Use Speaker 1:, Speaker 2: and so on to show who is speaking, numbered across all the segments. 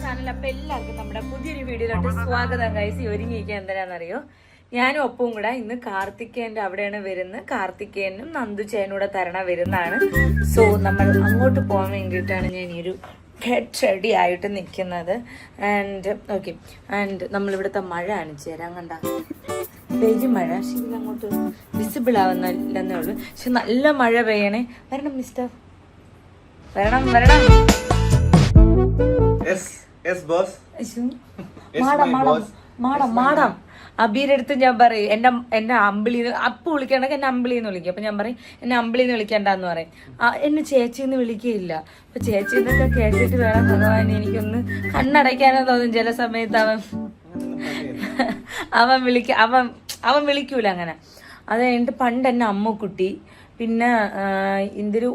Speaker 1: Channel. അപ്പൊ എല്ലാവർക്കും നമ്മുടെ പുതിയൊരു വീഡിയോയിലോട്ട് സ്വാഗതം. ഗൈസ്, ഒരുങ്ങിയിരിക്കാൻ എന്തിനാണെന്നറിയോ? ഞാനും ഒപ്പവും കൂടെ ഇന്ന് കാർത്തികേയന്റെ അവിടെയാണ് വരുന്നത്. കാർത്തികേയനും നന്ദുചേനൂടെ തരണ വരുന്നതാണ്. സോ നമ്മൾ അങ്ങോട്ട് പോകാൻ വേണ്ടിയിട്ടാണ് ഞാൻ ഈ ഒരു ഗെറ്റ് റെഡി ആയിട്ട് നിൽക്കുന്നത്. ആൻഡ് ഓക്കെ, ആൻഡ് നമ്മളിവിടുത്തെ മഴ കാണിച്ചു തരാം. കണ്ട പെയ്യും മഴ, പക്ഷെ ഇതിലങ്ങോട്ട് വിസിബിൾ ആവുന്നില്ലെന്നേ ഉള്ളൂ. പക്ഷെ നല്ല മഴ പെയ്യണേ. വരണം മിസ്റ്റർ, വരണം വരണം. മാടം അബീരുടെ അടുത്ത് ഞാൻ പറയും എന്നെ അമ്പിളിന്ന് അപ്പ് വിളിക്കണമെങ്കിൽ എന്നെ അമ്പിളിന്ന് വിളിക്കും. അപ്പൊ ഞാൻ പറയും എന്നെ അമ്പിളിന്ന് വിളിക്കണ്ടെന്ന് പറയും. എന്നെ ചേച്ചിന്ന് വിളിക്കുകയില്ല. അപ്പൊ ചേച്ചിന്നൊക്കെ കേട്ടിട്ട് വേണം ഭഗവാൻ എനിക്കൊന്ന് കണ്ണടയ്ക്കാനോ തോന്നും ചില സമയത്ത്. അവൻ വിളിക്കൂല അങ്ങനെ. അത് കഴിഞ്ഞിട്ട് പണ്ട് എന്നെ അമ്മുക്കുട്ടി, പിന്നെ ഇന്തൊരു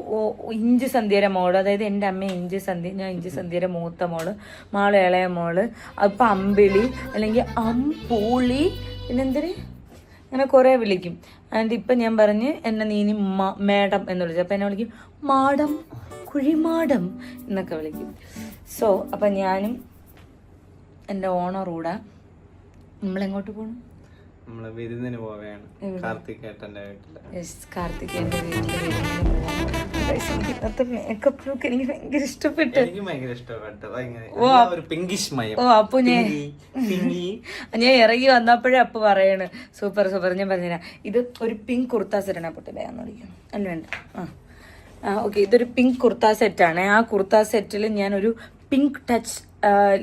Speaker 1: ഇഞ്ചി സന്ധ്യയുടെ മോള്, അതായത് എൻ്റെ അമ്മ ഇഞ്ചി സന്ധ്യ, ഞാൻ ഇഞ്ചി സന്ധ്യയുടെ മൂത്ത മോള്, മാള് ഇളയ മോള്, അപ്പം അമ്പിളി അല്ലെങ്കിൽ അമ്പൂളി, പിന്നെ എന്തിന് അങ്ങനെ കുറേ വിളിക്കും. ആൻഡ് ഇപ്പം ഞാൻ പറഞ്ഞ് എന്നെ നീനി മേഡം എന്ന് വിളിച്ചു. അപ്പം എന്നെ വിളിക്കും മാഡം, കുഴിമാടം എന്നൊക്കെ വിളിക്കും. സോ അപ്പം ഞാനും എൻ്റെ ഓണറൂടെ നമ്മളെങ്ങോട്ട് പോകണം?
Speaker 2: നമ്മള് വിരുന്നിന് പോവുകയാണ് കാർത്തികേട്ടന്റെ വീട്ടില്.
Speaker 1: കാർത്തികേയന്റെ വീട്ടില് വിരുന്നിന് പോവാം. ഇന്നത്തെ മേക്കപ്പ് ലുക്ക് എനിക്ക് ഭയങ്കര ഇഷ്ടപ്പെട്ടു.
Speaker 2: എനിക്ക് ഭയങ്കര ഇഷ്ടപ്പെട്ടു. ഒരു പിങ്കിഷ് മയം.
Speaker 1: അപ്പൊ ഞാൻ ഇറങ്ങി വന്നപ്പോഴേ അപ്പൊ പറയണ് സൂപ്പർ സൂപ്പർ. ഞാൻ പറഞ്ഞുതരാം, ഇത് ഒരു പിങ്ക് കുർത്ത സെറ്റാണ്. പൊട്ടില്ലാന്ന് വിളിക്കും അല്ല വേണ്ട. ഓക്കെ, ഇതൊരു പിങ്ക് കുർത്ത സെറ്റാണ്. ആ കുർത്ത സെറ്റിൽ ഞാനൊരു pink touch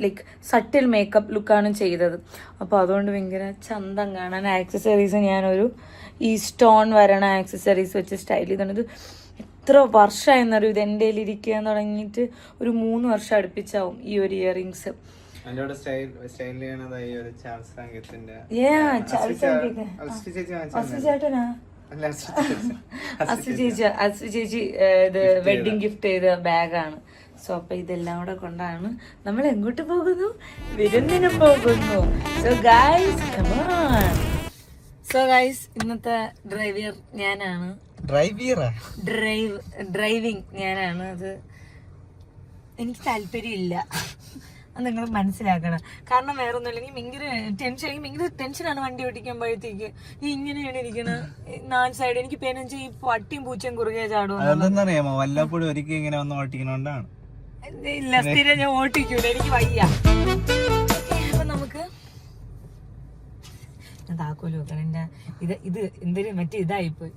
Speaker 1: like subtle makeup ലുക്കാണ് ചെയ്തത്. അപ്പോൾ അതുകൊണ്ട് ഭയങ്കര ചന്തം കാണാൻ. ആക്സസറീസ് ഞാനൊരു ഈ സ്റ്റോൺ വരണ ആക്സസറീസ് വെച്ച് സ്റ്റൈൽ ചെയ്തിട്ടുണ്ട്. എത്ര വർഷമായെന്നറിയും ഇത് എൻ്റെ കയ്യിൽ ഇരിക്കാൻ തുടങ്ങിയിട്ട്. ഒരു 3 വർഷം അടുപ്പിച്ചാവും ഈ ഒരു ഇയറിങ്സ്. ചേട്ടനാ ചേച്ചി ഇത് വെഡിങ് ഗിഫ്റ്റ് ചെയ്ത ബാഗാണ്. സോ അപ്പൊ ഇതെല്ലാം കൂടെ കൊണ്ടാണ് നമ്മൾ എങ്ങോട്ട് പോകുന്നു? വിരുന്നിന് പോകുന്നു. സോ ഗൈസ് ഇന്നത്തെ ഡ്രൈവർ ഞാനാണ്. ഡ്രൈവിംഗ് ഞാനാണ്. അത് എനിക്ക് താല്പര്യമില്ല, അത് നിങ്ങൾ മനസ്സിലാക്കണം. കാരണം വേറെ ഒന്നും ഇല്ലെങ്കിൽ ഭയങ്കര ടെൻഷനാണ് വണ്ടി ഓടിക്കുമ്പോഴത്തേക്ക്. ഇങ്ങനെയാണ് ഇരിക്കണത് 4 സൈഡ്. എനിക്ക് പേനെന്ന് വെച്ചാൽ ഈ പട്ടിയും പൂച്ചയും കുറുകെ ചാടും.
Speaker 2: അതെന്താണെന്നറിയാമോ? വല്ലപ്പോഴും ഒരിക്കലും ഇങ്ങനെ വന്ന് ഓട്ടിക്കണോണ്ടാണ്.
Speaker 1: ഇല്ല, സ്ഥിരം ഞാൻ ഓട്ടിക്കൂല, എനിക്ക് വയ്യ. അപ്പൊ നമുക്ക് താക്കോല് വെക്കണം. ഇത് എന്തൊരു മറ്റേ ഇതായിപ്പോയി,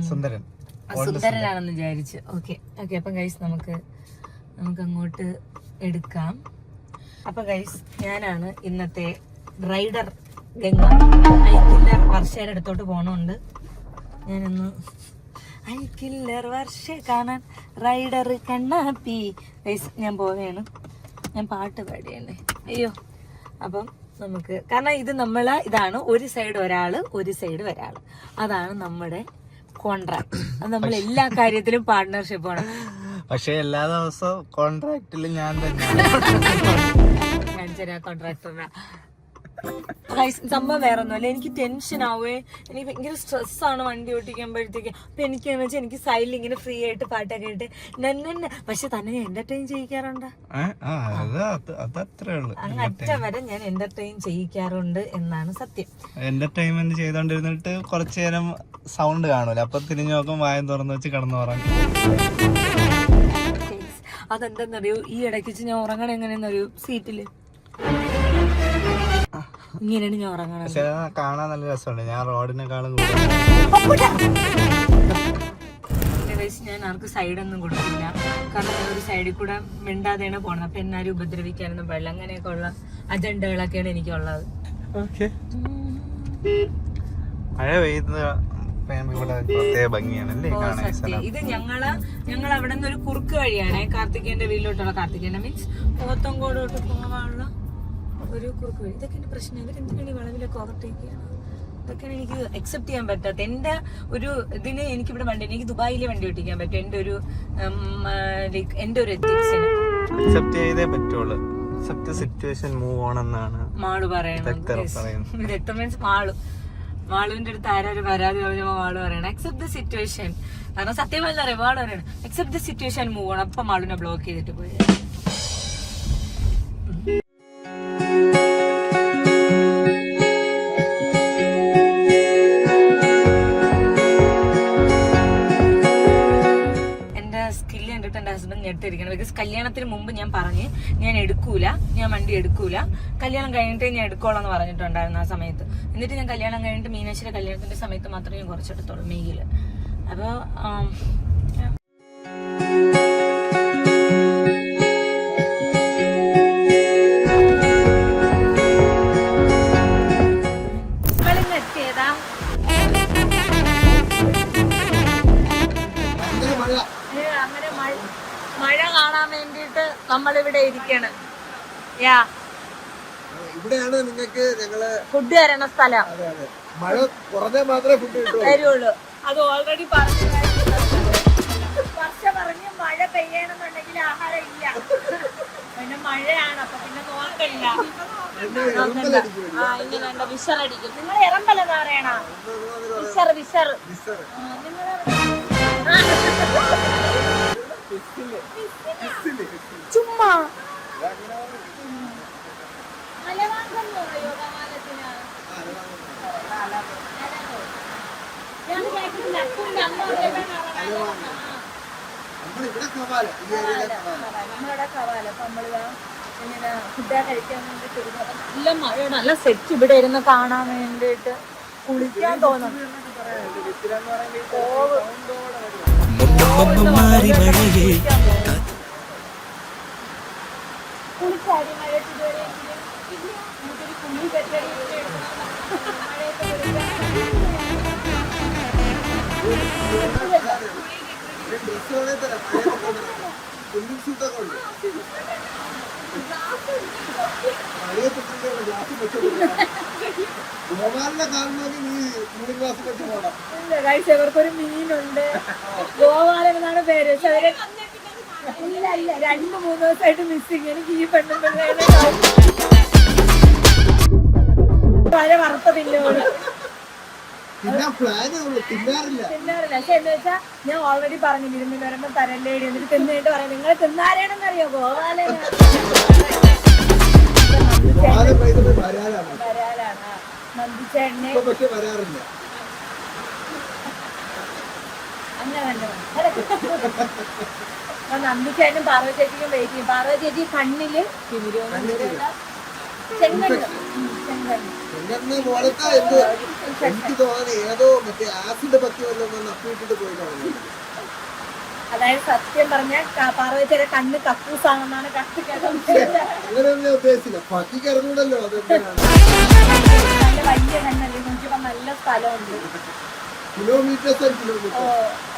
Speaker 1: സുന്ദരനാണെന്ന് വിചാരിച്ചു. Okay okay. അപ്പം ഗൈസ് നമുക്ക് അങ്ങോട്ട് എടുക്കാം. അപ്പൊ ഗൈസ് ഞാനാണ് ഇന്നത്തെ റൈഡർ. ഗംഗ ഐക്കില്ലർ വർഷയുടെ അടുത്തോട്ട് പോണുണ്ട്. ഞാനൊന്ന് ഐക്കില്ലർ വർഷ കാണാൻ റൈഡർ കണ്ണാപ്പി. ഗൈസ് ഞാൻ പോവുകയാണ്. ഞാൻ പാട്ട് പാടിയല്ലേ, അയ്യോ. അപ്പം നമുക്ക്, കാരണം ഇത് ഇതാണ് ഒരു സൈഡ് ഒരാള്, ഒരു സൈഡ് ഒരാള്. അതാണ് നമ്മുടെ കോൺട്രാക്ട്. അത് നമ്മൾ എല്ലാ കാര്യത്തിലും പാർട്ട്ണർഷിപ്പ് ആണ്.
Speaker 2: പക്ഷെ എല്ലാ ദിവസവും കോൺട്രാക്റ്റില് ഞാൻ തന്നെ
Speaker 1: കോൺട്രാക്ടറിനാ. സംഭവം വേറെ ഒന്നുമല്ല, എനിക്ക് ടെൻഷൻ ആവുകയെ, എനിക്ക് ഭയങ്കര സ്ട്രെസ്സാണ് വണ്ടി ഓട്ടിക്കുമ്പോഴത്തേക്ക്. അപ്പൊ എനിക്കാന്ന് വെച്ചാൽ എനിക്ക് സൈഡിൽ ഇങ്ങനെ ഫ്രീ ആയിട്ട് പാട്ടൊക്കെ ഇട്ട് തന്നെ. പക്ഷെ തന്നെ ഞാൻ എന്റർടൈൻ ചെയ്യിക്കാറുണ്ട്. അങ്ങ് അറ്റം വരെ ഞാൻ എന്റർടൈൻ ചെയ്യിക്കാറുണ്ട് എന്നാണ് സത്യം.
Speaker 2: എന്റർടൈൻമെന്റ് ചെയ്തോണ്ടിരുന്നിട്ട് കുറച്ചു നേരം സൗണ്ട് കാണൂല, അപ്പൊ തിരിഞ്ഞു നോക്കും വായം തുറന്നു വെച്ച് കിടന്നു ഉറങ്ങും.
Speaker 1: അതെന്താന്നറിയോ, ഈ ഇടയ്ക്ക് വെച്ച് ഞാൻ ഉറങ്ങണ എങ്ങനെയെന്നറിയോ? സീറ്റില് ഇങ്ങനെയാണ് ഞാൻ ഉറങ്ങണത്.
Speaker 2: പക്ഷെ കാണാൻ നല്ല രസമുണ്ട്. ഞാൻ റോഡിനെക്കാളും
Speaker 1: ഞാൻ ആർക്കും സൈഡൊന്നും കൊടുക്കില്ല. കാരണം ഞാൻ ഒരു സൈഡിൽ കൂടെ മിണ്ടാതെയാണ് പോണത്. അപ്പൊ എന്നാരും ഉപദ്രവിക്കാനൊന്നും പാടില്ല. അങ്ങനെയൊക്കെ ഉള്ള അജണ്ടകളൊക്കെയാണ് എനിക്കുള്ളത്.
Speaker 2: മഴ പെയ്യുന്ന
Speaker 1: ഇത് ഞങ്ങൾ അവിടെ നിന്ന് ഒരു കുറുക്ക് വഴിയാണ് കാർത്തികേയന്റെ വീട്ടിലോട്ടുള്ള. കാർത്തികേയന്റെ മീൻസ് പോത്തങ്കോടോട്ട് പോകാനുള്ള ഒരു കുറുക്ക് വഴി. ഇതൊക്കെ എന്റെ പ്രശ്നം. ഇവരെന്തിനാണ് ഈ വളവിലൊക്കെ ഓവർടേക്ക് ചെയ്യണം? ഇതൊക്കെയാണ് എനിക്ക് അക്സെപ്റ്റ് ചെയ്യാൻ പറ്റാത്ത. എന്റെ ഒരു ഇതിന് എനിക്കിവിടെ വണ്ടി, എനിക്ക് ദുബായിലെ വണ്ടി ഓട്ടിക്കാൻ പറ്റും. എന്റെ ഒരു എത്തിക്സിന്
Speaker 2: അക്സെപ്റ്റ് ചെയ്തേ പറ്റുള്ളൂ. സിറ്റുവേഷൻ മൂവ് ഓൺ എന്നാണ്
Speaker 1: മാളു പറയുന്നത്. മീൻസ് മാളുവിന്റെ അടുത്ത് ആരൊരു പരാതി പറഞ്ഞപ്പോ മാളു പറയണം അക്സെപ്റ്റ് ദ സിറ്റുവേഷൻ. കാരണം സത്യമായി അറിയാം, മാളു പറയണം accept the situation move on. അപ്പൊ മാളുവിനെ ബ്ലോക്ക് ചെയ്തിട്ട് പോയി. സ്കില്ല് കണ്ടിട്ട് എന്റെ ഹസ്ബൻഡ് ഞെട്ടിരിക്കണം. ബിക്കോസ് കല്യാണത്തിന് മുമ്പ് ഞാൻ പറഞ്ഞ് ഞാൻ എടുക്കൂല, ഞാൻ വണ്ടി എടുക്കൂല, കല്യാണം കഴിഞ്ഞിട്ടേ ഞാൻ എടുക്കോളാന്ന് പറഞ്ഞിട്ടുണ്ടായിരുന്നു ആ സമയത്ത്. എന്നിട്ട് ഞാൻ കല്യാണം കഴിഞ്ഞിട്ട് മീനാക്ഷിയുടെ കല്യാണത്തിന്റെ സമയത്ത് മാത്രമേ ഞാൻ കുറച്ചെടുത്തോളൂ മെയ്യില്. അപ്പൊ എത്തിയതാ അങ്ങനെ മഴ കാണാൻ വേണ്ടിട്ട് നമ്മളിവിടെ ഇരിക്കണം.
Speaker 3: ഇവിടെയാണ് നിങ്ങൾക്ക് ഞങ്ങള്
Speaker 1: ഫുഡ് തരണ സ്ഥലം.
Speaker 3: മഴ കുറഞ്ഞാൽ മാത്രമേ ഫുഡ്
Speaker 1: തരുള്ളൂ. അത് ഓൾറെഡി പറഞ്ഞു. വർഷം പറഞ്ഞ് മഴ പെയ്യണമെന്നുണ്ടെങ്കിൽ ആഹാരം ഇല്ല. പിന്നെ മഴയാണ്, അപ്പൊ പിന്നെ നോക്കല്ല. ഇങ്ങനെ എന്റെ വിഷറടിക്കും. നിങ്ങൾ ഇറമ്പലെന്ന് പറയണ വിഷർ വിഷർ. ചുമ്മാ നമ്മളിവിടെ കവാല. അപ്പൊ നമ്മളിതാ ഇങ്ങനെ ഫുഡ് കഴിക്കാൻ വേണ്ടിട്ട് നല്ല മഴയാണ്. നല്ല സെറ്റ് ഇവിടെ ഇരുന്ന് കാണാൻ വേണ്ടിട്ട് കുളിക്കാൻ തോന്നും. കുളിച്ചാടി മഴയത്ത് ഇതുവരെയെങ്കിലും നമുക്കൊരു കുളി കെട്ടടി ഇവർക്കൊരു മീനുണ്ട്, ഗോപാലൻ എന്നാണ് പേര്. പക്ഷെ അവര് ഇല്ല 2-3 ദിവസമായിട്ട് മിസ്സിങ്. എനിക്ക് ഈ പെണ്ണുപിള്ളേ വര വറുത്ത തിന്നോളൂ തിന്നാറില്ല. പക്ഷെ എന്ന് വെച്ചാ ഞാൻ ഓൾറെഡി പറഞ്ഞു വിരുന്നിന് വരുമ്പോ തരല്ലേടി. എന്നിട്ട് തിന്നിട്ട് പറയാം നിങ്ങൾ തിന്നാരേണെന്നറിയോ ഗോപാലനാണ്. നന്ദിച്ചേട്ടനെ അപ്പൊ നന്ദിച്ചേട്ടനും പാർവതി ചേച്ചിക്കും വെയിറ്റ് ചെയ്യും. പാർവതി ചേച്ചി കണ്ണില് അതായത് സത്യം പറഞ്ഞ പാർവതിയുടെ കണ്ണ് കക്കൂസാണെന്നാണ് നല്ല വലിയ കണ്ണല്ലേ. നോക്കിയപ്പോ നല്ല സ്ഥലമുണ്ട്.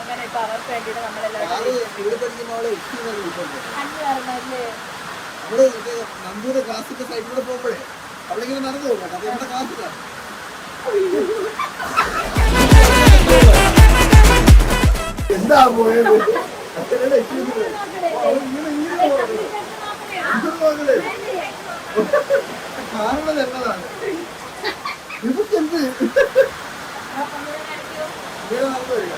Speaker 1: അങ്ങനെ ഇപ്പൊ അവർക്ക് വേണ്ടിട്ട് നമ്മളെല്ലാവരും
Speaker 3: നന്ദൂരെ ക്ലാസ്സിന്റെ സൈഡിലൂടെ പോകുമ്പോഴേ അവളിങ്ങനെ നടന്നു പോകട്ടെ. അത് നമ്മുടെ ക്ലാസ്സിലാണ്. എന്താ പോയത് കാണുന്നത് എന്നതാണ് ഇവക്കെന്ത് ഇങ്ങനെ നടന്നു വരിക.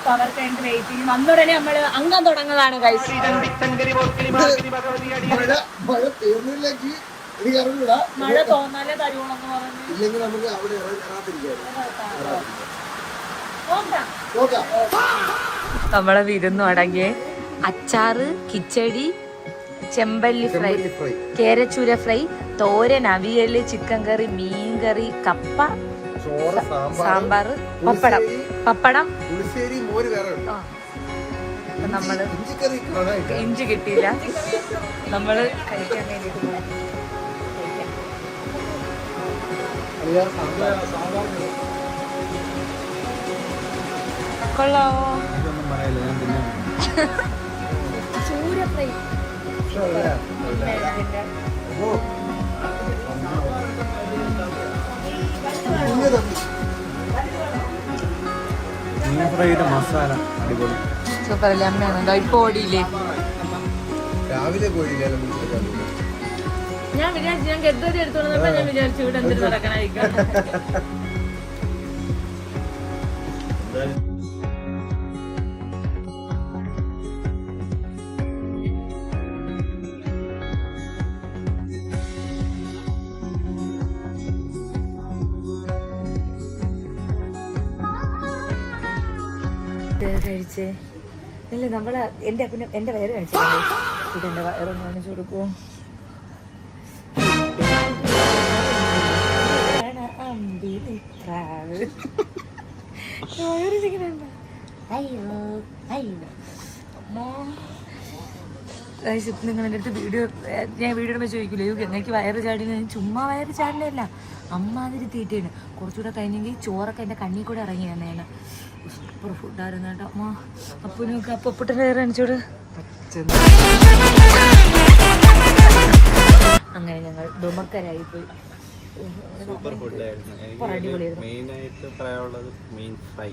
Speaker 1: അവർക്ക് വേണ്ടി വെയിറ്റ് ചെയ്യും. വന്നുടനെ നമ്മള് അംഗം തുടങ്ങുന്നതാണ് കഴിച്ചു. മഴ തോന്നാലേ തരുവോളെന്ന് പറഞ്ഞു.
Speaker 3: ഇല്ലെങ്കിൽ നമുക്ക് അവിടെ
Speaker 1: നമ്മളെ വിരുന്നു അടങ്ങിയ അച്ചാറ്, കിച്ചടി, ചെമ്പല്ലി ഫ്രൈ, കേരച്ചൂര ഫ്രൈ, തോരൻ, അവിയല്, ചിക്കൻ കറി, മീൻ കറി, കപ്പ, സാമ്പാറ്, പപ്പടം. നമ്മള് ഇഞ്ചി കിട്ടിയില്ല. നമ്മള് കഴിക്കാൻ വേണ്ടിട്ട് കൊള്ളാവോ? ചൂര ഫ്രൈ
Speaker 2: മസാല അടിപൊളി
Speaker 1: സൂപ്പർ അല്ലേ? അമ്മയാണ് ഇപ്പൊ ഓടിയില്ലേ?
Speaker 3: രാവിലെ പോയില്ലേ?
Speaker 1: ഞാൻ വിചാരിച്ചു ഞാൻ ഗദ്ദതി എടുത്തോളന്നപ്പോ ഞാൻ വിചാരിച്ചു ഇവിടെ എന്തിനു നടക്കണായിരിക്കും. കഴിച്ചേ ഇല്ല നമ്മള് എന്റെ വയറ് കഴിച്ചു ഇതെന്റെ വയറൊന്ന് കാണിച്ചു കൊടുക്കുവോ നിങ്ങൾ എൻ്റെ അടുത്ത് ഞാൻ വീഡിയോ ഇടുമ്പോൾ ചോദിക്കില്ല എനിക്ക് വയറ് ചാടി ചുമ്മാ വയറ് ചാടിലല്ല അമ്മാതിരി തീറ്റയാണ് കുറച്ചുകൂടെ കഴിഞ്ഞെങ്കിൽ ചോറൊക്കെ എൻ്റെ കണ്ണിൽ കൂടെ ഇറങ്ങി തന്നെയാണ് സൂപ്പർ ഫുഡായിരുന്നു കേട്ടോ അമ്മ അപ്പനൊക്കെ അപ്പൊട്ട വയറ് കാണിച്ചോട് അങ്ങനെ ഞങ്ങൾ ദുമക്കരായി പോയി
Speaker 2: സൂപ്പർ ഫുഡായിരുന്നു. മെയിനായിട്ട് പറയാനുള്ളത് മീൻ ഫ്രൈ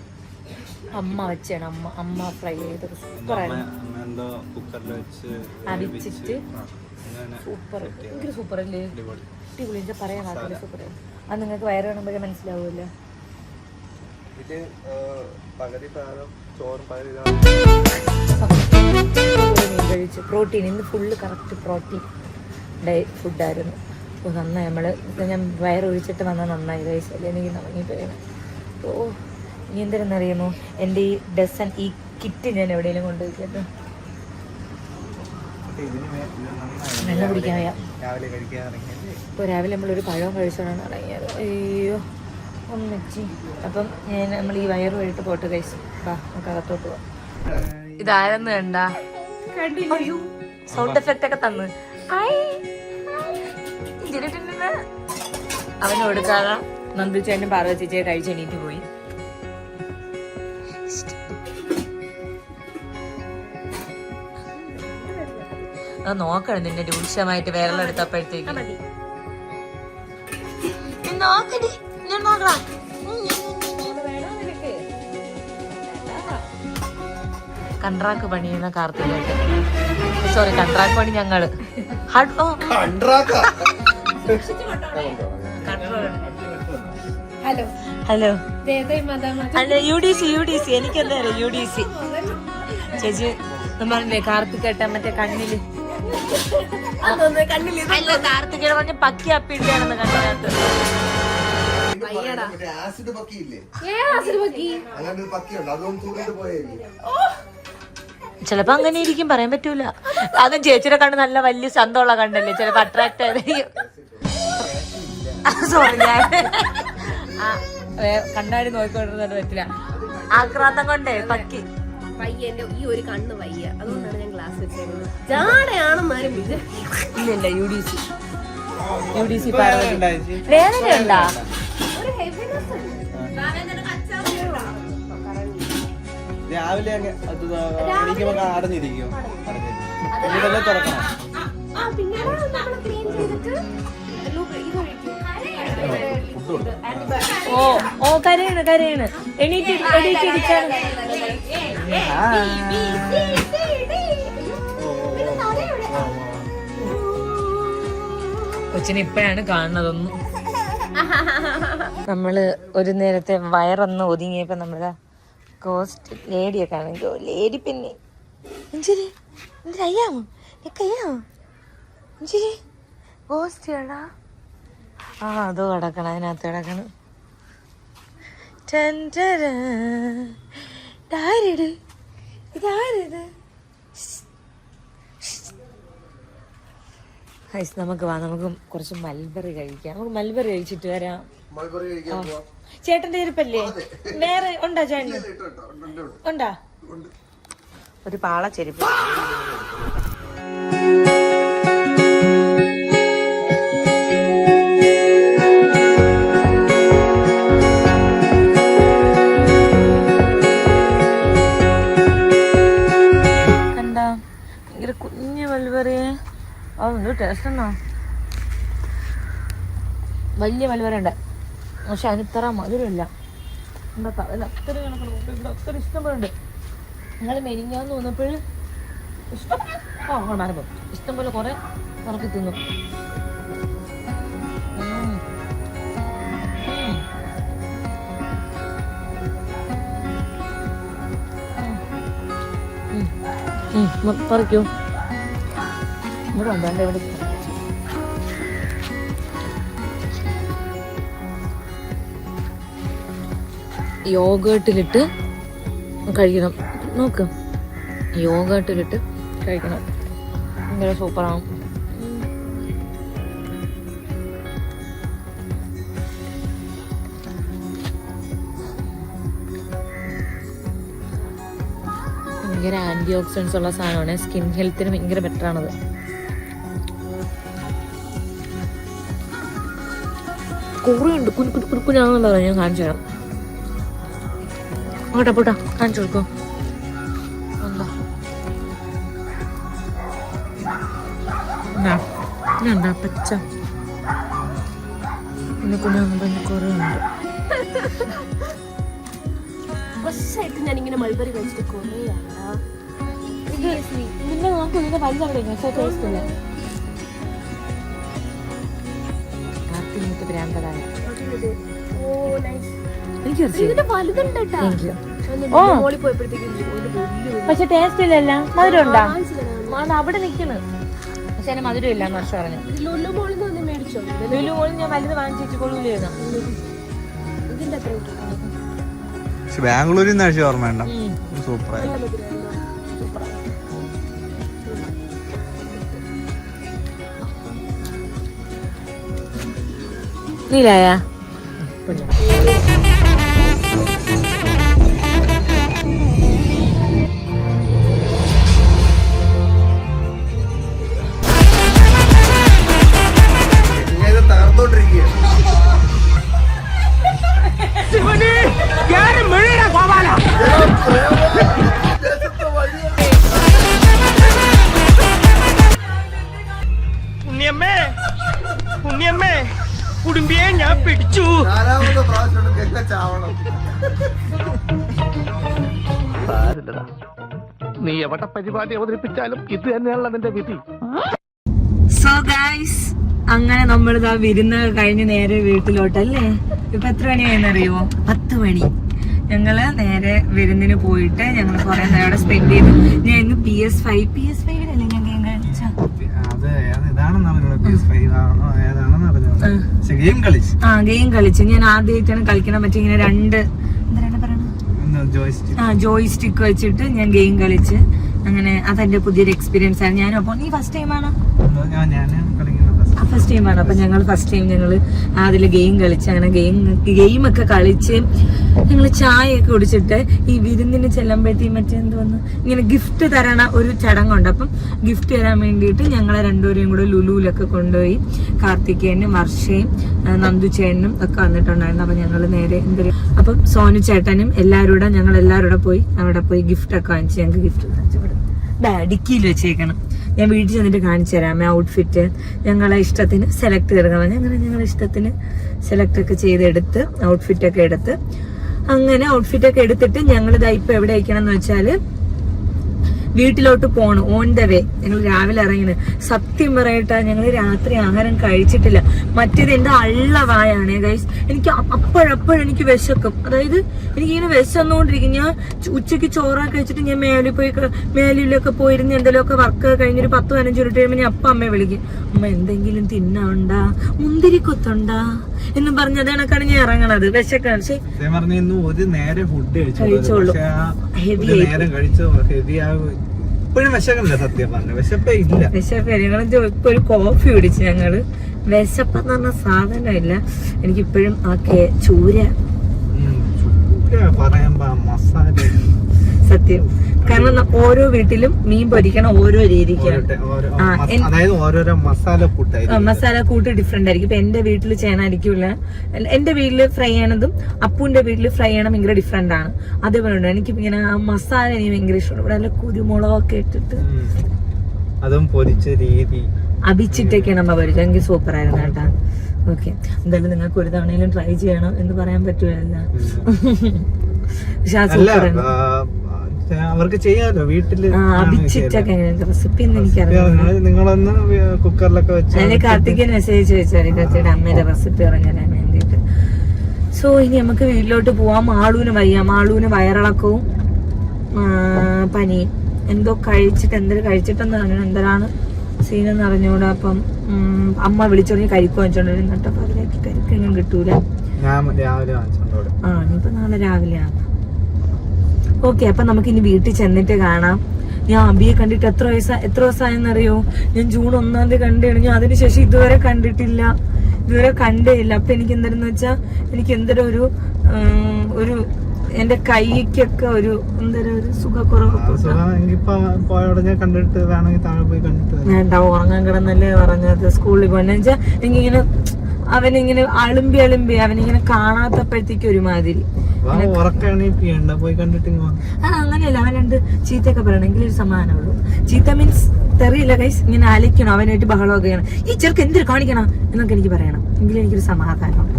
Speaker 1: അമ്മ വെച്ചാണ് അമ്മ ഫ്രൈ ചെയ്തത് സൂപ്പറായിരുന്നു
Speaker 2: എന്തോ കുക്കറിൽ വെച്ച്
Speaker 1: അവിച്ചിട്ട് സൂപ്പർ ഭയങ്കര സൂപ്പർ അല്ലേ അടിപൊളി എന്താ പറയാൻ മാത്രമല്ല സൂപ്പറായിരുന്നു അത് നിങ്ങൾക്ക് വയറ് കാണുമ്പോഴേ മനസ്സിലാവുമല്ലോ
Speaker 2: ഇത് പകുതി ഭാഗം ചോറ് പകുതി
Speaker 1: മീൻ കഴിച്ചു പ്രോട്ടീൻ ഇന്ന് ഫുള്ള് കറക്റ്റ് പ്രോട്ടീൻ ഫുഡായിരുന്നു അപ്പോൾ നന്നായി ഞാൻ വയറൊഴിച്ചിട്ട് വന്നാൽ നന്നായി കഴിച്ചല്ലേ എനിക്ക് തുടങ്ങിപ്പോയാണ് ഓ ഇനി എന്തിനെന്നറിയുമോ എൻ്റെ ഈ ഡസൻ ഈ കിറ്റ് ഞാൻ എവിടെയെങ്കിലും കൊണ്ടുപോയിക്കട്ടെ വെള്ളം കുടിക്കാൻ വയ്യ
Speaker 2: രാവിലെ കഴിക്കാൻ ഇറങ്ങിയത്
Speaker 1: ഇപ്പോൾ രാവിലെ നമ്മളൊരു പഴവും കഴിച്ചോണ്ടാണ് ഇറങ്ങിയത് അയ്യോ ഒന്നിച്ചി അപ്പം നമ്മൾ ഈ വയറ് വഴിട്ട് പോട്ട് കഴിച്ചു വാ നമുക്ക് അകത്തോട്ട് പോവാം ഇതാരെന്ന് കണ്ട സൗണ്ട് എഫക്റ്റ് ഒക്കെ തന്ന് അവന് കൊടുക്കാതെ നന്ദിച്ചേനും പാർവതിച്ചേ കഴിച്ച് എണീറ്റ് പോയി അത് നോക്കണം നിന്നെ രൂക്ഷമായിട്ട് വിരലെടുത്തപ്പോഴത്തേക്ക് നോക്കടി ഞാൻ നോക്കണം കൺട്രാക്ക് പണിയുന്ന കാർത്തികേട്ട് സോറി കൺട്രാക്ക് പണി ഞങ്ങള്
Speaker 4: ഹലോ
Speaker 1: ഹലോ അല്ല UDC എനിക്കെന്താ UDC ചേച്ചി നമ്മളില്ലേ കാർത്തികേട്ട മറ്റേ കണ്ണില് അല്ല കാർത്തികേട്ട പറഞ്ഞ പക്കി അപ്പിട്ടാണെന്ന് കണ്ണിനകത്ത്
Speaker 3: ആസിഡ് പക്കിയില്ലേ
Speaker 4: ആസിഡ് പക്കി
Speaker 3: അങ്ങനെ ഒരു പക്കിയുണ്ട് അതൊന്നും തൂങ്ങിട്ട് പോയേ
Speaker 1: ചിലപ്പോ അങ്ങനെ ഇരിക്കും പറയാൻ പറ്റൂല അതും ചേച്ചിയുടെ കണ്ണ് നല്ല വലിയ സന്തമുള്ള കണ്ടല്ലേ ചിലപ്പോ അട്രാക്ട് ആയിരിക്കും സോറി ഞാൻ കണ്ണാടി നോക്കിക്കൊണ്ടിരുന്നത് പറ്റില്ല ആക്രാന്തം കൊണ്ടേ പക്കി
Speaker 4: വയ്യ എന്റെ ഈ ഒരു കണ്ണ് വയ്യ അതുകൊണ്ടാണ് ഞാൻ ക്ലാസ് വെച്ചേക്കുന്നത് ജാടയാണെന്നാരും
Speaker 1: ഇല്ലല്ല UDC പാർവതി വേദന ഉണ്ടാ
Speaker 4: ഒരു ഹെവിനെസ്
Speaker 2: രാവിലെ എണീക്കുമ്പോ അടഞ്ഞിരിക്കും ഇതെല്ലാം തുറക്കണം
Speaker 4: പിന്നീട് നമ്മൾ ക്ലീൻ ചെയ്തിട്ട്
Speaker 1: ഓ കരയാണ് എണീറ്റിരിക്കാണ് കൊച്ചിനെ ഇപ്പഴാണ് കാണുന്നതൊന്നും നമ്മള് ഒരു നേരത്തെ വയറൊന്ന് ഒതുങ്ങിയപ്പോ നമ്മള് കോസ്റ്റ് ലേഡിയൊക്കെ ആണെങ്കിൽ ലേഡി പിന്നെ അഞ്ചരി അയ്യാമോ കയ്യാമോ അഞ്ചരി കോസ്റ്റ്ടാ ആ അതോ കിടക്കണം അതിനകത്ത് കിടക്കണം ഇതാരിത് ഇതാരിത് നമുക്ക് നമുക്ക് കുറച്ച് മൽബറി കഴിക്കാം നമുക്ക് മൽബറി കഴിച്ചിട്ട് വരാം ചേട്ടന്റെ ഇരിപ്പല്ലേ വേറെ ഉണ്ടാ ചേട്ടന് ഉണ്ടാ ഒരു പാള ചെരുപ്പ് കണ്ടാ ഭയങ്കര കുഞ്ഞു മൽബറി എന്ത് ടേസ്റ്റ് എന്നാ വലിയ മൽബറി ഉണ്ട് പക്ഷെ അതിന് ഇത്ര മധുരമില്ല എന്താ അതിൽ അത്ര കണക്കണം അത്ര ഇഷ്ടംപോലെ നിങ്ങൾ മെനിങ്ങാന്ന് തോന്നപ്പോൾ ഇഷ്ടം മാറുമ്പോൾ ഇഷ്ടംപോലെ കുറെ ഉറക്കി തിന്നു പറിക്കൂ. ഇവിടെ ഉണ്ടോ? ഇവിടെ യോഗട്ടിലിട്ട് കഴിക്കണം. നോക്ക്, യോഗട്ടിലിട്ട് കഴിക്കണം. ഭയങ്കര സൂപ്പറാണ്. ഭയങ്കര ആന്റി ഓക്സിഡൻസ് ഉള്ള സാധനമാണ്. സ്കിൻ ഹെൽത്തിന് ഭയങ്കര ബെറ്റർ ആണത്. കുറേയുണ്ട്, കുഞ്ഞാണെന്നുണ്ടോ ഞാൻ കാണിച്ചു തരാം. അങ്ങോട്ടാ പോട്ടാ കാണിച്ചു കൊടുക്കോ. എന്താ പച്ച പിന്നെ കുഞ്ഞാകുമ്പോ കുറേ ഉണ്ട്.
Speaker 4: ഞാനിങ്ങനെ മൾബറി കഴിച്ചിട്ട് കുറേ
Speaker 1: പിന്നെ നമുക്ക് ഇതിന്റെ വലുതവിടെ ടേസ്റ്റ് ഇല്ല. ഭ്രാന്തരായ പക്ഷെ ടേസ്റ്റ് ഇല്ലല്ല. മധുരം ഉണ്ടാ? അവിടെ നിക്കണ്. പക്ഷെ അതിന് മധുരം ഇല്ല എന്ന് വർഷം പറഞ്ഞു. ലുലു മോളിൽ ഞാൻ വലുത് വാങ്ങിച്ചു കൊള്ളൂലായിരുന്നു.
Speaker 2: ബാംഗ്ലൂരിൽ നിന്ന് കഴിച്ച ഓർമ്മ വേണ്ട. സൂപ്പറായി.
Speaker 1: നീലായ
Speaker 5: കുടുംബിയെ ഞാൻ പിടിച്ചു. നീ എവിടെ പരിപാടി അവതരിപ്പിച്ചാലും ഇത് തന്നെയാണല്ലോ നിന്റെ വിധി.
Speaker 1: സോ ഗൈസ്, അങ്ങനെ നമ്മളിതാ വിരുന്ന് കഴിഞ്ഞ് നേരെ വീട്ടിലോട്ടല്ലേ. ഇപ്പൊ എത്ര മണിയായെന്നറിയോ? 10 മണി. ഞങ്ങള് നേരെ വിരുന്നിന് പോയിട്ട് ഞങ്ങൾ കുറെ നേരം അവിടെ സ്പെൻഡ് ചെയ്തു. ഞാൻ ഇന്ന് PS5 ഞാൻ ഗെയിം കളിച്ച. ഗെയിം കളിച്ചു. ഞാൻ ആദ്യമായിട്ടാണ് കളിക്കണം. മറ്റേ ഇങ്ങനെ രണ്ട് ജോയ്സ്റ്റിക്ക് വെച്ചിട്ട് ഞാൻ ഗെയിം കളിച്ച്. അങ്ങനെ അതെന്റെ പുതിയൊരു എക്സ്പീരിയൻസ് ആണ്. ഞാനും അപ്പൊ നീ ഫസ്റ്റ് ടൈം ആണോ? ഫസ്റ്റ് ടൈമാണ്. അപ്പൊ ഞങ്ങൾ ഫസ്റ്റ് ടൈം ഞങ്ങള് അതില് ഗെയിം കളിച്ച്. അങ്ങനെ ഗെയിമൊക്കെ കളിച്ച് ഞങ്ങള് ചായയൊക്കെ കുടിച്ചിട്ട് ഈ വിരുന്നിന് ചെല്ലുമ്പോഴത്തേക്കും മറ്റെന്തോന്ന് ഇങ്ങനെ ഗിഫ്റ്റ് തരണ ഒരു ചടങ്ങുണ്ട്. അപ്പം ഗിഫ്റ്റ് തരാൻ വേണ്ടിയിട്ട് ഞങ്ങളെ രണ്ടുപേരെയും കൂടെ ലുലുവിലൊക്കെ കൊണ്ടുപോയി. കാർത്തികേയനും വർഷയും നന്ദുചേട്ടനും ഒക്കെ വന്നിട്ടുണ്ടായിരുന്നു. അപ്പൊ ഞങ്ങള് നേരെ അപ്പം സോനു ചേട്ടനും ഞങ്ങൾ എല്ലാവരും പോയി അവിടെ പോയി ഗിഫ്റ്റ് ഒക്കെ വാങ്ങിച്ച്. ഞങ്ങൾക്ക് ഗിഫ്റ്റ് ഡിക്കിയിൽ വെച്ചേക്കണം. ഞാൻ വീട്ടിൽ ചെന്നിട്ട് കാണിച്ചു തരാം. ഔട്ട്ഫിറ്റ് ഞങ്ങളെ ഇഷ്ടത്തിന് സെലക്ട് ചെയ്തെടുക്കണം. അങ്ങനെ ഞങ്ങളെ ഇഷ്ടത്തിന് സെലക്ട് ഒക്കെ ചെയ്തെടുത്ത് ഔട്ട്ഫിറ്റ് ഒക്കെ എടുത്തിട്ട് ഞങ്ങളിതാ ഇപ്പൊ എവിടെ അയക്കണം എന്ന് വെച്ചാല് വീട്ടിലോട്ട് പോണു. ഓൺ ദ വേ ഞങ്ങൾ രാവിലെ ഇറങ്ങിന്. സത്യം പറയട്ടാ, ഞങ്ങൾ രാത്രി ആഹാരം കഴിച്ചിട്ടില്ല. മറ്റേത് എന്റെ അള്ളവായാണ് ഗൈസ്. എനിക്ക് അപ്പോഴെനിക്ക് വിശക്കും. അതായത് എനിക്കിങ്ങനെ വിശന്നുകൊണ്ടിരിക്കും. ഞാൻ ഉച്ചയ്ക്ക് ചോറൊക്കെ കഴിച്ചിട്ട് ഞാൻ മേലിലൊക്കെ പോയിരുന്ന് എന്തെങ്കിലുമൊക്കെ വർക്ക് കഴിഞ്ഞൊരു 10-15 മിനിറ്റ് കഴിയുമ്പോൾ ഞാൻ അമ്മയെ വിളിക്കും. അമ്മ എന്തെങ്കിലും തിന്നാണ്ടാ, മുന്തിരിക്കൊത്തുണ്ടാ എന്നും പറഞ്ഞ അതേണക്കാണ് ഞാൻ ഇറങ്ങണത്. വിശക്കാണ്. പക്ഷെ
Speaker 2: ഒരു നേരം ഫുഡ്
Speaker 1: കഴിച്ചോളൂ.
Speaker 2: ഇപ്പോഴും വിശക്കണ്ട. സത്യം പറഞ്ഞ വിശപ്പേ ഇല്ല.
Speaker 1: ഞങ്ങൾ ഇപ്പൊ ഒരു കോഫി കുടിച്ച്. ഞങ്ങള് വിശപ്പെന്ന് പറഞ്ഞ സാധനമില്ല. എനിക്കിപ്പോഴും ആ ചൂര
Speaker 2: പറയുമ്പോ മസാല
Speaker 1: സത്യം. കാരണം ഓരോ വീട്ടിലും മീൻ പൊരിക്കണം ഓരോ രീതിക്കാണ്.
Speaker 2: അതായത് ഓരോരോ
Speaker 1: മസാല കൂട്ട് ഡിഫറെന്റ് ആയിരിക്കും. ഇപ്പൊ എന്റെ വീട്ടിൽ ചെയ്യാനായിരിക്കില്ല. എന്റെ വീട്ടില് ഫ്രൈ ചെയ്യണതും അപ്പൂന്റെ വീട്ടില് ഫ്രൈ ചെയ്യണം ഭയങ്കര ഡിഫറെന്റ് ആണ്. അതേപോലെ എനിക്ക് ഇങ്ങനെ ആ മസാല എനിക്ക് ഭയങ്കര ഇഷ്ടമാണ്. ഇവിടെ നല്ല കുരുമുളകൊക്കെ ഇട്ടിട്ട്
Speaker 2: അതും പൊരിച്ച രീതി
Speaker 1: അഭിച്ചിട്ടൊക്കെയാണ് നമ്മ പൊരിച്ചത്. എനിക്ക് സൂപ്പർ ആയിരുന്നു കേട്ടാ. ഓക്കെ, എന്തായാലും നിങ്ങൾക്ക് ഒരു തവണയിലും ട്രൈ ചെയ്യണം എന്ന് പറയാൻ പറ്റൂല. പക്ഷെ ആ സൂപ്പർ
Speaker 2: അവർക്ക് ചെയ്യാലോ വീട്ടില്.
Speaker 1: അഭിച്ചിട്ടൊക്കെ റെസിപ്പി ഒന്നും എനിക്കറിയാം.
Speaker 2: നിങ്ങളൊന്ന് കുക്കറിലൊക്കെ വെച്ച്
Speaker 1: അതിന് കാർത്തികൻ മെസ്സേജ് വെച്ചാൽ കത്തിയുടെ അമ്മയുടെ റെസിപ്പി ഇറങ്ങാൻ വേണ്ടിട്ട്. സോ ഇനി നമുക്ക് വീട്ടിലോട്ട് പോവാം. മാളൂന് വയ്യ. മാളൂന് വയറിളക്കവും പനിയും. എന്തോ കഴിച്ചിട്ടെന്ന് പറഞ്ഞു. എന്താണ് സീനെന്ന് അറിഞ്ഞൂടാ. അപ്പം അമ്മ വിളിച്ചോണ്ട് കരിക്ക് വാങ്ങിച്ചോണ്ടിരുന്നു കേട്ടോ. അപ്പൊ അതിലേക്ക് കരിക്കൊന്നും കിട്ടൂല. ഇനിയിപ്പോ നാളെ രാവിലെയാണ്. ഓക്കെ, അപ്പൊ നമുക്ക് ഇനി വീട്ടിൽ ചെന്നിട്ട് കാണാം. ഞാൻ അബിയെ കണ്ടിട്ട് എത്ര ദിവസമായെന്നറിയോ? ഞാൻ ജൂൺ 1 കണ്ടാണ്. ഞാൻ അതിനുശേഷം ഇതുവരെ കണ്ടിട്ടില്ല, ഇതുവരെ കണ്ടേയില്ല. അപ്പൊ എനിക്ക് എന്തായിരുന്നു വെച്ചാ, എനിക്ക് എന്തൊരു ഒരു എന്റെ കൈക്കൊക്കെ ഒരു എന്തൊരു സുഖക്കുറവ്. വേണ്ട, ഉറങ്ങാൻ കിടന്നല്ലേ പറഞ്ഞത്. സ്കൂളിൽ പോയെന്ന് എനിക്കിങ്ങനെ അവനിങ്ങനെ അളുമ്പി അവനിങ്ങനെ കാണാത്തപ്പോഴത്തേക്ക് ഒരുമാതിരി. അങ്ങനെയല്ല, അവൻ രണ്ട് ചീത്തയൊക്കെ പറയണമെങ്കിൽ ഒരു സമാധാനമുള്ളൂ. ചീത്ത മീൻസ് തെറിയില്ല ഗൈസ്, ഇങ്ങനെ അലയ്ക്കണം, അവനായിട്ട് ബഹളമൊക്കെ ചെയ്യണം, ഈ ചെറുക്ക് എന്തിനു കാണിക്കണം എന്നൊക്കെ എനിക്ക് പറയണം, എങ്കിലും എനിക്കൊരു സമാധാനമുണ്ട്.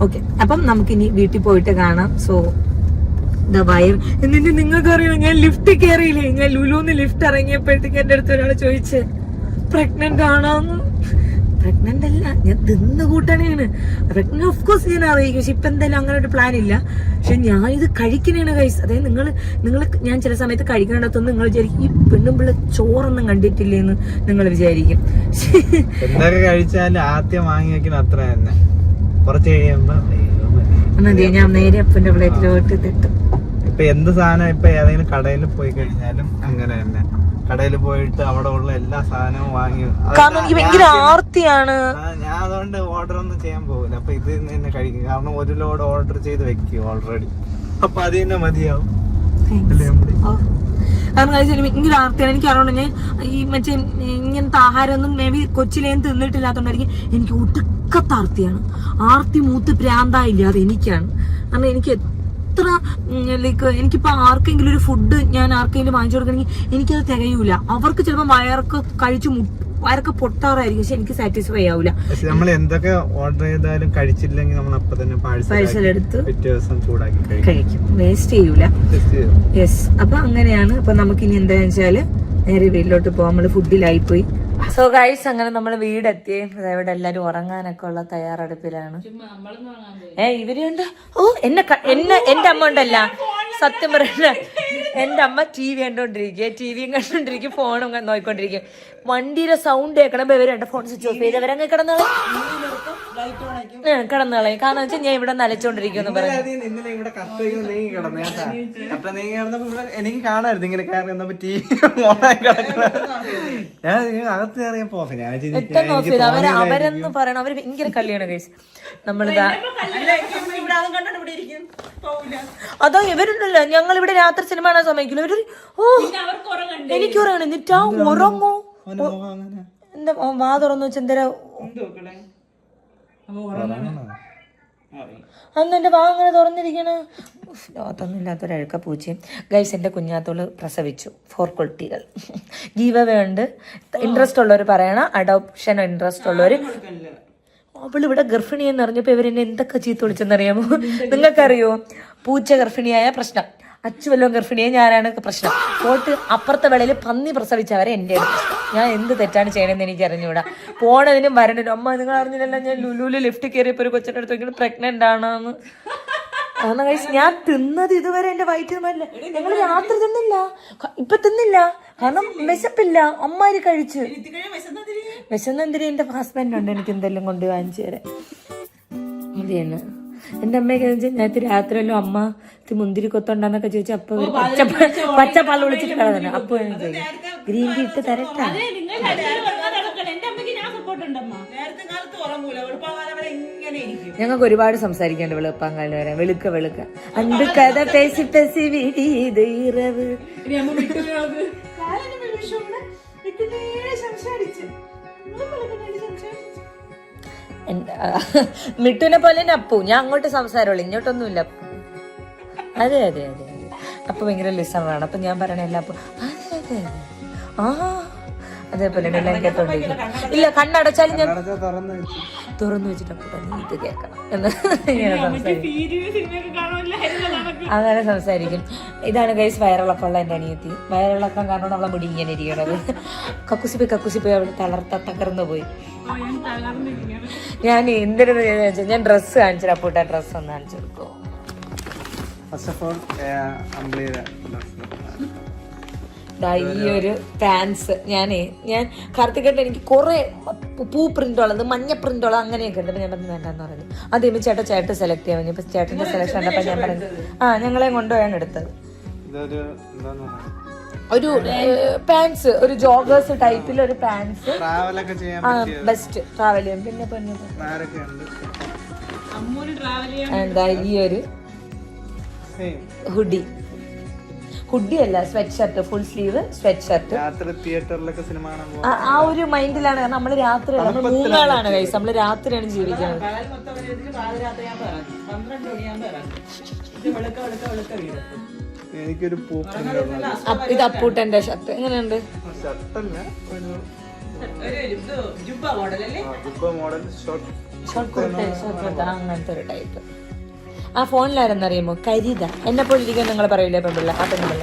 Speaker 1: ഓക്കെ, അപ്പം നമുക്കിനി വീട്ടിൽ പോയിട്ട് കാണാം. So the wire. എന്നിട്ട് നിങ്ങൾക്കറിയാം, ഞാൻ ലിഫ്റ്റ് കയറിയില്ലേ, ഞാൻ ലുലുന്ന് ലിഫ്റ്റ് ഇറങ്ങിയപ്പോഴത്തേക്ക് എന്റെ അടുത്ത് ഒരാൾ ചോദിച്ച് പ്രഗ്നന്റ് ആണോന്ന്. പ്രഗ്നന്റ് അല്ല, ഞാൻ തിന്നു കൂട്ടണേണ്. പ്രഗ്നന്റ് ഓഫ് കോഴ്സ് ഞാൻ അറിയിക്കും, പക്ഷെ ഇപ്പൊ എന്തായാലും അങ്ങനെ ഒരു പ്ലാൻ ഇല്ല. പക്ഷെ ഞാൻ ഇത് കഴിക്കണേണ് ഗൈസ്. അതായത് നിങ്ങൾ ഞാൻ ചില സമയത്ത് കഴിക്കണത്തൊന്നും നിങ്ങൾ വിചാരിക്കും ഈ പെണ്ണുമ്പിള്ള ചോറൊന്നും കണ്ടിട്ടില്ലേന്ന് നിങ്ങൾ വിചാരിക്കും.
Speaker 2: എന്തൊക്കെ കഴിച്ചാലും ആദ്യം വാങ്ങി വെക്കണം, അത്ര തന്നെ. കുറച്ച് കഴിയുമ്പോ
Speaker 1: മതിയോ, ഞാൻ നേരെ അപ്പന്റെ പ്ലേറ്റിലോട്ട് തെട്ടും.
Speaker 2: ഇപ്പൊ എന്ത് സാധനം ഇപ്പൊ ഏതെങ്കിലും കടയിൽ പോയി കഴിഞ്ഞാലും അങ്ങനെ തന്നെ. കടയിൽ പോയിട്ട് അവിടെ ഉള്ള എല്ലാ സാധനവും വാങ്ങി,
Speaker 1: കാരണം എനിക്ക് ഭയങ്കര ആർത്തിയാണ്.
Speaker 2: ഞാൻ അതുകൊണ്ട് ഓർഡർ ഒന്നും ചെയ്യാൻ പോകില്ല. അപ്പൊ ഇത് തന്നെ കഴിക്കും, കാരണം ഒരു ലോഡ് ഓർഡർ ചെയ്ത് വെക്കും ഓൾറെഡി. അപ്പൊ അത് തന്നെ മതിയാവും.
Speaker 1: കാരണം ഭയങ്കര ആർത്തിയാണ്. എനിക്ക് അറിയണം, ഞാൻ ഈ മറ്റേ ഇങ്ങനത്തെ ആഹാരമൊന്നും മേ ബി കൊച്ചിലേയും തിന്നിട്ടില്ലാത്തോണ്ടായിരിക്കും എനിക്ക് ഒടുക്കത്തെ ആർത്തിയാണ്. ആർത്തി മൂത്ത് പ്രാന്തായില്ലാതെ എനിക്കാണ്. കാരണം എനിക്ക് എത്ര ലൈക്ക് എനിക്കിപ്പോ ആർക്കെങ്കിലും ഒരു ഫുഡ് ഞാൻ ആർക്കെങ്കിലും വാങ്ങിച്ചു കൊടുക്കണമെങ്കിൽ എനിക്കത് തികയൂല. അവർക്ക് ചിലപ്പോൾ വയറൊക്കെ പൊട്ടാറായിരിക്കും, പക്ഷെ എനിക്ക് സാറ്റിസ്ഫൈ ആവൂല.
Speaker 2: നമ്മൾ എന്തൊക്കെ ഓർഡർ ചെയ്താലും കഴിച്ചില്ലെങ്കിൽ നമ്മൾ അപ്പൊ തന്നെ പാഴ്സൽ എടുത്ത് പിറ്റേ ദിവസം ചൂടാക്കി
Speaker 1: കഴിക്കും, വേസ്റ്റ് ചെയ്യൂല. യെസ്, അപ്പൊ അങ്ങനെയാണ്. അപ്പൊ നമുക്കിനി എന്താന്ന് വെച്ചാല് നേരെ വീട്ടിലോട്ട് പോവാം. നമ്മള് ഫുഡിലായിപ്പോയി. സോ ഗൈസ്, അങ്ങനെ നമ്മള് വീടെത്തി. ഇവിടെ എല്ലാരും ഉറങ്ങാനൊക്കെ ഉള്ള തയ്യാറെടുപ്പിലാണ്. ഇവരുണ്ട്. എന്റെ അമ്മ ഉണ്ടല്ല, സത്യം പറയണ്ട, എന്റെ അമ്മ ടി വി കണ്ടോണ്ടിരിക്കും, ഫോണും നോക്കിക്കൊണ്ടിരിക്കും. വണ്ടിയുടെ സൗണ്ട് കേൾക്കണം, ഇവര് എന്റെ ഫോൺ സ്വിച്ച് ഓഫ് ചെയ്ത് അവരങ്ങ് കിടന്നോളെ. കാരണം വെച്ചാൽ ഞാൻ ഇവിടെ നനച്ചോണ്ടിരിക്കുമെന്ന് പറഞ്ഞു.
Speaker 2: എനിക്ക് കാണായിരുന്നു ഇങ്ങനെ
Speaker 1: അവരെന്ന് പറയണം, അവര് ഭയങ്കര കളിയാണ് ഗൈസ്. നമ്മളിതാ അതോ ഇവരുണ്ടല്ലോ, ഞങ്ങൾ ഇവിടെ രാത്രി സിനിമ കാണാൻ സമയക്കില്ല. ഇവര് എനിക്ക് ഉറങ്ങണം, എന്നിട്ടാ ഉറങ്ങൂ. എന്താ വാ തുറന്നു വെച്ച എന്തര അന്ന് എന്റെ വാ അങ്ങനെ തുറന്നിരിക്കണ. ലോകത്തൊന്നും ഇല്ലാത്തൊരഴുക്ക പൂച്ചയും. ഗൈസ്, എന്റെ കുഞ്ഞാത്തോള് പ്രസവിച്ചു. 4 കുട്ടികൾ. ഗീവ് അവേ ഉണ്ട്. ഇൻട്രസ്റ്റ് ഉള്ളവർ പറയണം, അഡോപ്ഷൻ ഇൻട്രസ്റ്റ് ഉള്ളവര്. അവളിവിടെ ഗർഭിണിയെന്ന് അറിഞ്ഞപ്പോ ഇവരെന്നെ എന്തൊക്കെ ചീത്ത വിളിച്ചെന്നറിയാമോ? നിങ്ങൾക്കറിയോ? പൂച്ച ഗർഭിണിയായ പ്രശ്നം, അച്ചു വല്ലതും ഗർഭിണിയെ ഞാനാണ് പ്രശ്നം. പോട്ട് അപ്പുറത്തെ വേളയിൽ പന്നി പ്രസവിച്ചവരെ എൻ്റെ പ്രശ്നം. ഞാൻ എന്ത് തെറ്റാണ് ചെയ്യണമെന്ന് എനിക്ക് അറിഞ്ഞൂടാ. പോണതിനും വരണതിനും. അമ്മ നിങ്ങൾ അറിഞ്ഞില്ലല്ലോ, ഞാൻ ലുലുവിൽ ലിഫ്റ്റ് കയറിയപ്പോൾ ഒരു കൊച്ചിൻ്റെ അടുത്ത് ഇങ്ങനെ പ്രഗ്നന്റ് ആണെന്ന്. കാരണം കഴിച്ച് ഞാൻ തിന്നത് ഇതുവരെ എന്റെ വയറ്റിൽ ഞങ്ങൾ രാത്രി തിന്നില്ല, ഇപ്പൊ തിന്നില്ല, കാരണം വിശപ്പില്ല. അമ്മാര് കഴിച്ചു. വിശന്നെന്തിരി എന്റെ ഹസ്ബൻഡ് ഉണ്ട് എനിക്ക് എന്തെല്ലാം കൊണ്ട് വാങ്ങിച്ചു തരാൻ. അതെയാണ് എന്റെ അമ്മയൊക്കെ ഞാൻ രാത്രി വല്ലതും അമ്മ മുന്തിരി കൊത്തുണ്ടെന്നൊക്കെ ചോദിച്ചു. അപ്പൊ പച്ചപ്പാൽ വിളിച്ചിട്ട് കിടന്നു. അപ്പൊ ഗ്രീൻ ടീ ഇട്ട് തരട്ടാ. ഞങ്ങൾക്ക് ഒരുപാട് സംസാരിക്കാണ്ട് വെളുപ്പാങ്കാലം വരെ. വെളുക്ക അണ്ട് കഥ പേസി പേസി വീരവ്. മിട്ടുവിനെ പോലെ തന്നെ അപ്പു. ഞാൻ അങ്ങോട്ട് സംസാരമുള്ളൂ, ഇങ്ങോട്ടൊന്നുമില്ല. അതെ അതെ അതെ അതെ. അപ്പൊ ഭയങ്കര ലിസണറാണ്. അപ്പൊ ഞാൻ പറയണല്ല അപ്പൊ അതെ അതെ ആ അതേപോലെ എല്ലാം കേട്ടോണ്ടിരിക്കും. ഇല്ല, കണ്ണടച്ചാലും ഞാൻ തുറന്നു വെച്ചിട്ട് അപ്പൊ നീ ഇത് കേൾക്കണം എന്ന് ഇങ്ങനെ സംസാരിക്കും. അങ്ങനെ സംസാരിക്കും. ഇതാണ് ഗൈസ് വയറിളക്കമുള്ള എൻ്റെ അനിയത്തി. വയറിളക്കം കാരണം നമ്മളെ മുടി ഇങ്ങനെ ഇരിക്കണത്. കക്കുസിപ്പോയി അവിടെ തകർന്നു പോയി. ഞാൻ എന്തിനു വെച്ചാൽ ഞാൻ ഡ്രസ്സ് കാണിച്ചു. അപ്പോട്ട് ആ ഡ്രസ്സ് ഒന്ന് കാണിച്ചു കൊടുക്കുമോ? ഈ ഒരു പാൻസ് ഞാൻ കാർത്തികേട്ടൻ എനിക്ക് കുറെ പൂ പ്രിന്റുള്ളത് മഞ്ഞ പ്രിന്റുള്ളത് അങ്ങനെയൊക്കെ ഉണ്ട്. ഞാൻ പറഞ്ഞു വേണ്ടെന്ന് പറഞ്ഞു. ആദ്യം ചേട്ടൻ സെലക്ട് ചെയ്യാൻ പറഞ്ഞു. ഇപ്പൊ ചേട്ടന്റെ സെലക്ഷൻ കണ്ടപ്പോ ഞാൻ പറഞ്ഞു ഞങ്ങളെ കൊണ്ടുപോയാണ് എടുത്തത്. ഒരു പാൻസ്, ഒരു ജോഗേഴ്സ് ടൈപ്പിൽ ഒരു പാൻസ്, ബെസ്റ്റ് ട്രാവൽ ചെയ്യാൻ. പിന്നെ എന്താ ഈ ഒരു ഹുഡി അല്ല, sweatshirt, full sleeve sweatshirt. ആ ഒരു മൈൻഡിലാണ്. കാരണം നമ്മള് രാത്രി മൂന്നാളാണ് കൈസ്, നമ്മള് രാത്രിയാണ് ജീവിക്കുന്നത്.
Speaker 2: എനിക്കൊരു
Speaker 1: ഇത് അപ്പൂട്ടന്റെ ഷർട്ട് എങ്ങനെയുണ്ട്? അങ്ങനത്തെ ഒരു ടൈപ്പ്. ആ ഫോണിലാരെന്നറിയുമോ? കരിത. എന്നെ പോലെ ഇരിക്കാൻ നിങ്ങൾ പറയില്ലേ പെൺപിള്ള? ആ പെൺപിള്ള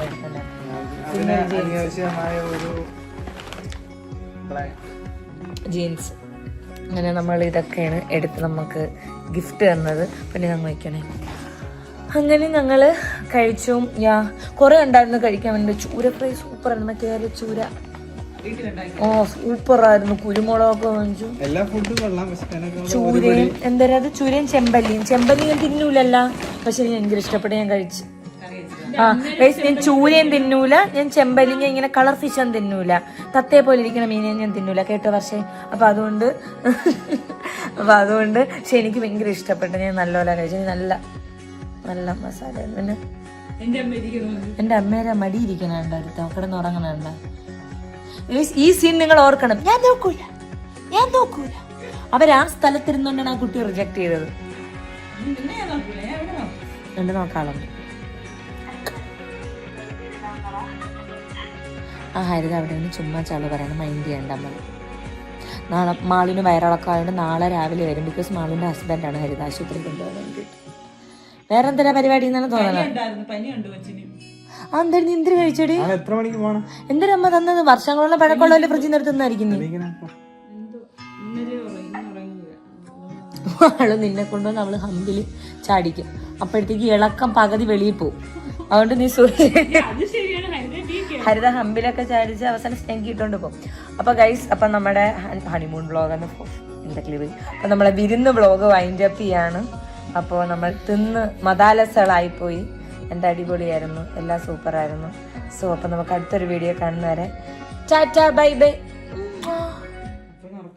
Speaker 1: ജീൻസ്. അങ്ങനെ നമ്മൾ ഇതൊക്കെയാണ് എടുത്ത് നമുക്ക് ഗിഫ്റ്റ് തന്നത്. പിന്നെ ഞങ്ങൾ വയ്ക്കണേ. അങ്ങനെ ഞങ്ങൾ കഴിച്ചു. കുറെ ഉണ്ടായിരുന്നു കഴിക്കാൻ വേണ്ടി. ചൂര ഫ്രൈ സൂപ്പറായിരുന്നു. കേരള ചൂര സൂപ്പറായിരുന്നു. കുരുമുളകൊക്കെ വാങ്ങിച്ചു. ചൂരയും എന്തായാലും അത് ചൂരയും ചെമ്പല്ലിയും ഞാൻ തിന്നൂലല്ല, പക്ഷെ എനിക്ക് ഭയങ്കര ഇഷ്ടപ്പെട്ട് ഞാൻ കഴിച്ചു. ഞാൻ ചൂരയും തിന്നൂല, ഞാൻ ചെമ്പല്ലി, ഞാൻ ഇങ്ങനെ കളർ ഫിഷും തിന്നൂല, തത്തയെ പോലെ ഇരിക്കുന്ന മീനെ ഞാൻ തിന്നൂല കേട്ടോ പക്ഷേ. അപ്പൊ അതുകൊണ്ട് പക്ഷെ എനിക്ക് ഭയങ്കര ഇഷ്ടപ്പെട്ടു. ഞാൻ നല്ലപോലെ കഴിച്ചു. നല്ല മസാല. പിന്നെ എന്റെ അമ്മേരെ മടി ഇരിക്കണുണ്ട് അടുത്ത കിടന്നുറങ്ങണുണ്ട. ഈ സീൻ നിങ്ങൾ ഓർക്കണം. ഞാൻ നോക്കൂല. അവരാ സ്ഥലത്തിരുന്നോണ്ടാണ് ആ കുട്ടി റിജക്ട് ചെയ്തത്. എന്റെ നോക്കാളോ. ആ ഹരിത അവിടെ നിന്ന് ചുമ്മാ ചാള് പറയണം, മൈൻഡ് ചെയ്യണ്ട. നാളെ മാളിന് വയറിളക്കായതുകൊണ്ട് നാളെ രാവിലെ വരും. ബിക്കോസ് മാളിന്റെ ഹസ്ബൻഡാണ് ഹരിത ആശുപത്രി കൊണ്ടുപോകാൻ വേണ്ടിയിട്ട്. വേറെ എന്തെല്ലാ പരിപാടി എന്നാണ് തോന്നുന്നത്. എന്തായാലും നീ എന്തിനു കഴിച്ചടി? എന്തൊരു അമ്മ തന്നത്? വർഷങ്ങളുള്ള പഴക്കമുള്ള ഫ്രിഡ്ജിൽ നിർത്തുന്നതായിരിക്കുന്നു. അവള് നിന്നെ കൊണ്ടുവന്ന് അവള് ഹമ്പില് ചാടിക്കും. അപ്പോഴത്തേക്ക് ഇളക്കം പകുതി വെളിയിൽ പോവും. അതുകൊണ്ട് നീ ഹരിത ഹമ്പിലൊക്കെ ചാടിച്ച് അവസാനം സ്നെങ്കി ഇട്ടോണ്ട് പോകും. അപ്പൊ ഗൈസ്, അപ്പൊ നമ്മുടെ ഹണിമൂൺ വ്ളോഗ് എന്തൊക്കെ അപ്പൊ നമ്മളെ വിരുന്ന് വ്ളോഗ് വൈൻഡ് അപ്പ് ചെയ്യാണ്. അപ്പോൾ നമ്മൾ തിന്ന് മതാലസകളായിപ്പോയി. എൻ്റെ അടിപൊളിയായിരുന്നു, എല്ലാം സൂപ്പറായിരുന്നു. സോ അപ്പോൾ നമുക്ക് അടുത്തൊരു വീഡിയോ കാണുന്നവരെ ടാറ്റാ ബൈ ബൈ.